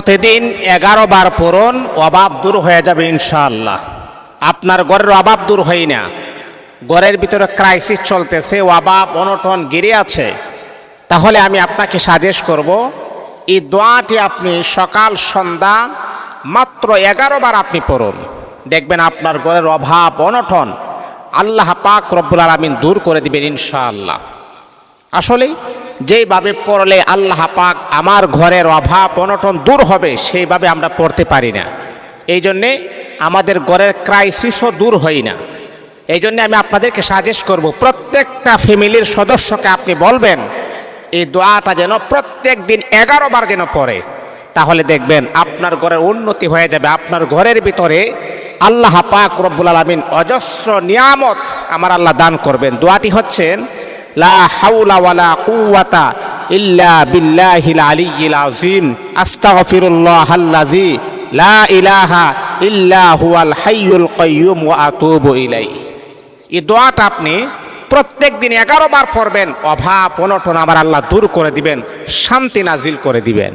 প্রতিদিন 11 বার পড়ুন, অভাব দূর হয়ে যাবে ইনশাআল্লাহ। আপনার ঘরের অভাব দূর হয় না, ঘরের ভিতরে ক্রাইসিস চলতেছে, অভাব অনটন ঘিরে আছে, তাহলে আমি আপনাকে সাজেস্ট করব এই দোয়াটি আপনি সকাল সন্ধ্যা মাত্র 11 বার আপনি পড়ুন। দেখবেন আপনার ঘরের অভাব অনটন আল্লাহ পাক রব্বুল আলামিন দূর করে দিবেন ইনশাআল্লাহ। আসলে যেইভাবে পড়লে আল্লাহ পাক আমার ঘরের অভাব অনটন দূর হবে, সেইভাবে আমরা পড়তে পারি না। এই জন্যে আমাদের ঘরের ক্রাইসিসও দূর হয় না। এই জন্যে আমি আপনাদেরকে সাজেস্ট করব, প্রত্যেকটা ফ্যামিলির সদস্যকে আপনি বলবেন এই দোয়াটা যেন প্রত্যেক দিন 11 বার যেন পড়ে, তাহলে দেখবেন আপনার ঘরের উন্নতি হয়ে যাবে। আপনার ঘরের ভিতরে আল্লাহ পাক রব্বুল আলামিন অজস্র নিয়ামত আমার আল্লাহ দান করবেন। দোয়াটি হচ্ছেন লা হাওলা ওয়ালা কুওয়াতা ইল্লা বিল্লাহিল আলিয়্যিল আযীম আস্তাগফিরুল্লাহাল্লাযী লা ইলাহা ইল্লা হুয়াল হাইয়ুল কাইয়্যুম ওয়া আতুবু ইলাইহি। এই দোয়াটা আপনি প্রত্যেক দিন 11 বার পড়বেন, অভাব অনটন আমার আল্লাহ দূর করে দিবেন, শান্তি নাজিল করে দিবেন।